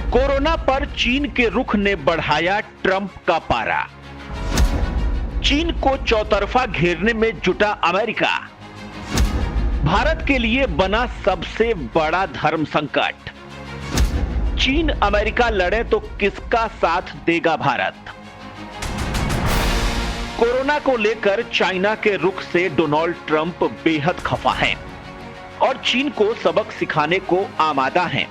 Corona पर चीन के रुख ने बढ़ाया ट्रंप का पारा। चीन को चौतरफा घेरने में जुटा अमेरिका। भारत के लिए बना सबसे बड़ा धर्म संकट। चीन अमेरिका लड़े तो किसका साथ देगा भारत? कोरोना को लेकर चाइना के रुख से डोनाल्ड ट्रंप बेहद खफा हैं और चीन को सबक सिखाने को आमादा हैं।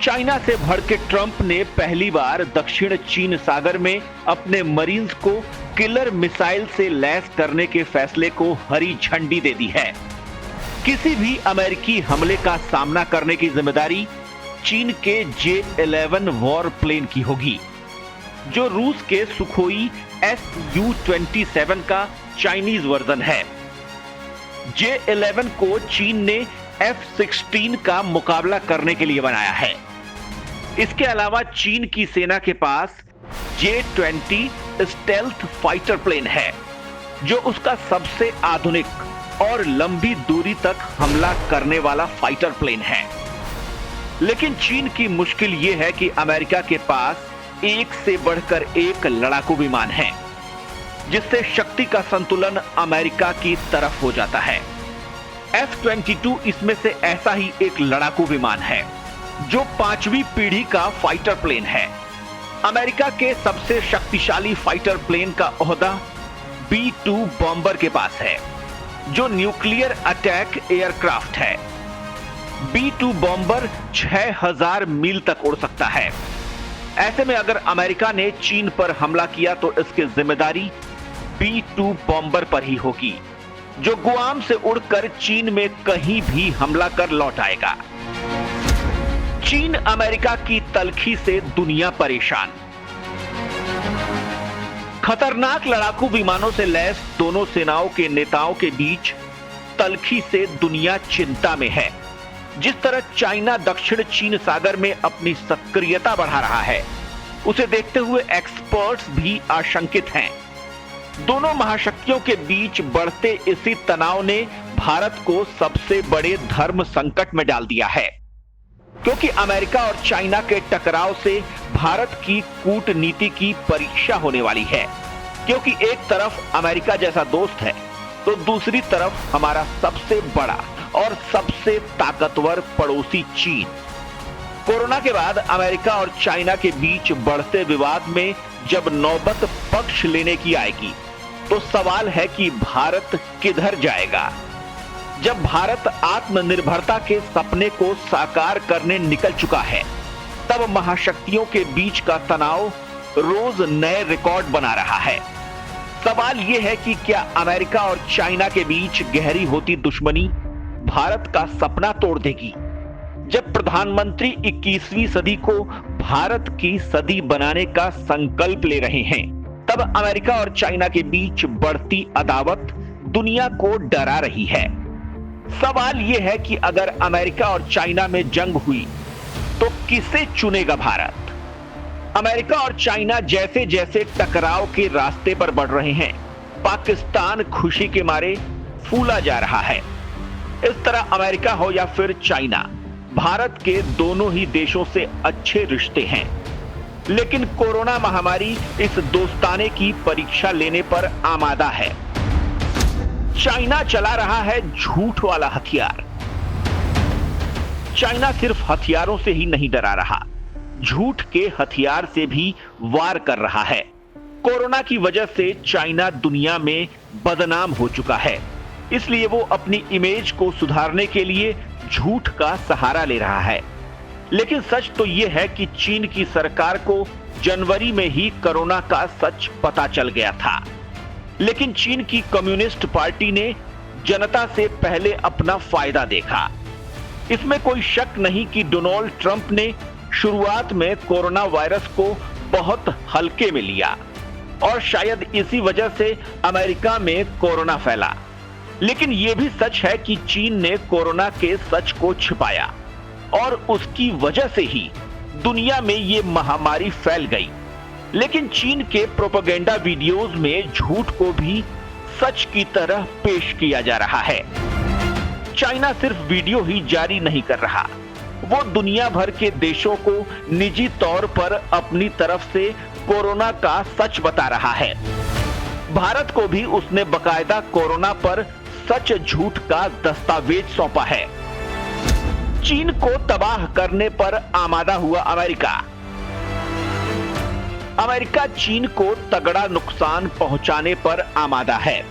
चाइना से भड़के ट्रंप ने पहली बार दक्षिण चीन सागर में अपने मरीन्स को किलर मिसाइल से लैस करने के फैसले को हरी झंडी दे दी है। किसी भी अमेरिकी हमले का सामना करने की जिम्मेदारी चीन के J-11 वॉर प्लेन की होगी, जो रूस के सुखोई Su-27 का चाइनीज वर्जन है। J-11 को चीन ने F-16 का मुकाबला करने के लिए बनाया है। इसके अलावा चीन की सेना के पास J-20 स्टेल्थ फाइटर प्लेन है, जो उसका सबसे आधुनिक और लंबी दूरी तक हमला करने वाला फाइटर प्लेन है। लेकिन चीन की मुश्किल यह है कि अमेरिका के पास एक से बढ़कर एक लड़ाकू विमान है, जिससे शक्ति का संतुलन अमेरिका की तरफ हो जाता है। F-22 इसमें से ऐसा ही एक लड़ाकू विमान है, जो 5वीं पीढ़ी का फाइटर प्लेन है। अमेरिका के सबसे शक्तिशाली फाइटर प्लेन का ओहदा B-2 बॉम्बर के पास है, जो न्यूक्लियर अटैक एयरक्राफ्ट है। B-2 बॉम्बर 6000 मील तक उड़ सकता है। ऐसे में अगर अमेरिका ने चीन पर हमला किया तो इसकी जिम्मेदारी B-2 बॉम्बर पर ही होगी, जो गुआम से उड़कर चीन में कहीं भी हमला कर लौट आएगा। चीन अमेरिका की तलखी से दुनिया परेशान। खतरनाक लड़ाकू विमानों से लैस दोनों सेनाओं के नेताओं के बीच तलखी से दुनिया चिंता में है। जिस तरह चाइना दक्षिण चीन सागर में अपनी सक्रियता बढ़ा रहा है, उसे देखते हुए एक्सपर्ट्स भी आशंकित हैं। दोनों महाशक्तियों के बीच बढ़ते इसी तनाव ने भारत को सबसे बड़े धर्म संकट में डाल दिया है, क्योंकि अमेरिका और चाइना के टकराव से भारत की कूटनीति की परीक्षा होने वाली है। क्योंकि एक तरफ अमेरिका जैसा दोस्त है, तो दूसरी तरफ हमारा सबसे बड़ा और सबसे ताकतवर पड़ोसी चीन। कोरोना के बाद अमेरिका और चाइना के बीच बढ़ते विवाद में जब नौबत पक्ष लेने की आएगी, तो सवाल है कि भारत किधर जाएगा। जब भारत आत्मनिर्भरता के सपने को साकार करने निकल चुका है, तब महाशक्तियों के बीच का तनाव रोज नए रिकॉर्ड बना रहा है। सवाल यह है कि क्या अमेरिका और चाइना के बीच गहरी होती दुश्मनी भारत का सपना तोड़ देगी? जब प्रधानमंत्री 21वीं सदी को भारत की सदी बनाने का संकल्प ले रहे हैं, तब अमेरिका और चाइना के बीच बढ़ती अदावत दुनिया को डरा रही है। सवाल यह है कि अगर अमेरिका और चाइना में जंग हुई तो किसे चुनेगा भारत? अमेरिका और चाइना जैसे जैसे टकराव के रास्ते पर बढ़ रहे हैं, पाकिस्तान खुशी के मारे फूला जा रहा है। इस तरह अमेरिका हो या फिर चाइना, भारत के दोनों ही देशों से अच्छे रिश्ते हैं। लेकिन कोरोना महामारी इस दोस्ताने की परीक्षा लेने पर आमादा है। चाइना चला रहा है झूठ वाला हथियार। चाइना सिर्फ हथियारों से ही नहीं डरा रहा, झूठ के हथियार से भी वार कर रहा है। कोरोना की वजह से चाइना दुनिया में बदनाम हो चुका है, इसलिए वो अपनी इमेज को सुधारने के लिए झूठ का सहारा ले रहा है। लेकिन सच तो यह है कि चीन की सरकार को जनवरी में ही कोरोना का सच पता चल गया था। लेकिन चीन की कम्युनिस्ट पार्टी ने जनता से पहले अपना फायदा देखा। इसमें कोई शक नहीं कि डोनाल्ड ट्रंप ने शुरुआत में कोरोना वायरस को बहुत हल्के में लिया और शायद इसी वजह से अमेरिका में कोरोना फैला। लेकिन यह भी सच है कि चीन ने कोरोना के सच को छिपाया और उसकी वजह से ही दुनिया में यह महामारी फैल गई। लेकिन चीन के प्रोपेगेंडा वीडियोस में झूठ को भी सच की तरह पेश किया जा रहा है। चाइना सिर्फ वीडियो ही जारी नहीं कर रहा, वो दुनिया भर के देशों को निजी तौर पर अपनी तरफ से कोरोना का सच बता रहा है। भारत को भी उसने बकायदा कोरोना पर सच झूठ का दस्तावेज सौंपा है। चीन को तबाह करने पर आमादा हुआ अमेरिका। अमेरिका चीन को तगड़ा नुकसान पहुंचाने पर आमादा है।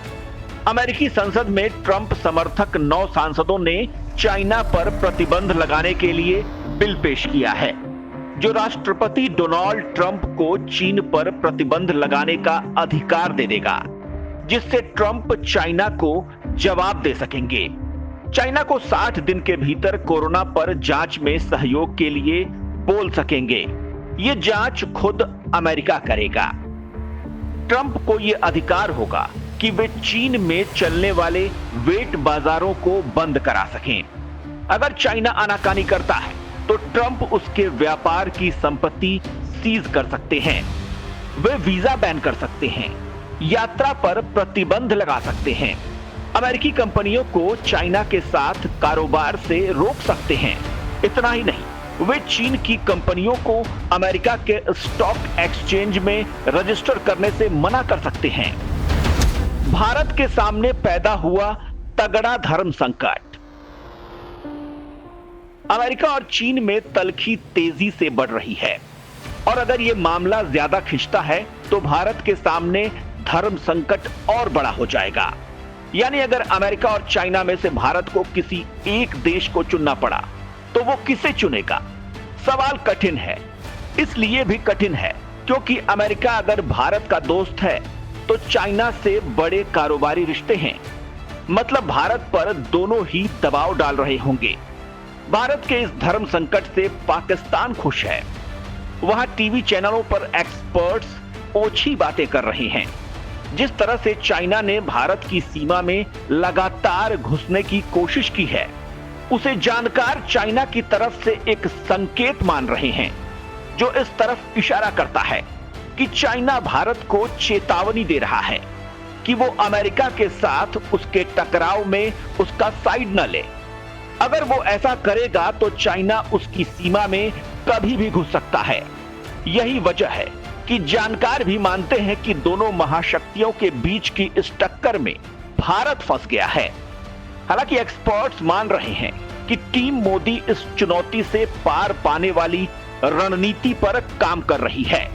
अमेरिकी संसद में ट्रंप समर्थक 9 सांसदों ने चाइना पर प्रतिबंध लगाने के लिए बिल पेश किया है, जो राष्ट्रपति डोनाल्ड ट्रंप को चीन पर प्रतिबंध लगाने का अधिकार दे देगा, जिससे ट्रंप चाइना को जवाब दे सकेंगे। चाइना को 60 दिन के भीतर कोरोना पर जांच में सहयोग के लिए बोल सकेंगे। ये जांच खुद अमेरिका करेगा। ट्रंप को यह अधिकार होगा कि वे चीन में चलने वाले वेट बाजारों को बंद करा सकें। अगर चाइना आनाकानी करता है तो ट्रंप उसके व्यापार की संपत्ति सीज कर सकते हैं। वे वीजा बैन कर सकते हैं, यात्रा पर प्रतिबंध लगा सकते हैं, अमेरिकी कंपनियों को चाइना के साथ कारोबार से रोक सकते हैं। इतना ही नहीं, वे चीन की कंपनियों को अमेरिका के स्टॉक एक्सचेंज में रजिस्टर करने से मना कर सकते हैं। भारत के सामने पैदा हुआ तगड़ा धर्म संकट। अमेरिका और चीन में तल्खी तेजी से बढ़ रही है और अगर यह मामला ज्यादा खिंचता है तो भारत के सामने धर्म संकट और बड़ा हो जाएगा। यानी अगर अमेरिका और चाइना में से भारत को किसी एक देश को चुनना पड़ा तो वो किसे चुनेगा? सवाल कठिन है। इसलिए भी कठिन है क्योंकि अमेरिका अगर भारत का दोस्त है तो चाइना से बड़े कारोबारी रिश्ते हैं। मतलब भारत पर दोनों ही दबाव डाल रहे होंगे। भारत के इस धर्म संकट से पाकिस्तान खुश है। वहां टीवी चैनलों पर एक्सपर्ट्स ओछी बातें कर रहे हैं। जिस तरह से चाइना ने भारत की सीमा में लगातार घुसने की कोशिश की है, उसे जानकार चाइना की तरफ से एक संकेत मान रहे हैं, जो इस तरफ इशारा करता है कि चाइना भारत को चेतावनी दे रहा है कि वो अमेरिका के साथ उसके टकराव में उसका साइड न ले। अगर वो ऐसा करेगा तो चाइना उसकी सीमा में कभी भी घुस सकता है। यही वजह है कि जानकार भी मानते हैं कि दोनों महाशक्तियों के बीच की इस टक्कर में भारत फंस गया है। हालांकि एक्सपर्ट्स मान रहे हैं कि टीम मोदी इस चुनौती से पार पाने वाली रणनीति पर काम कर रही है।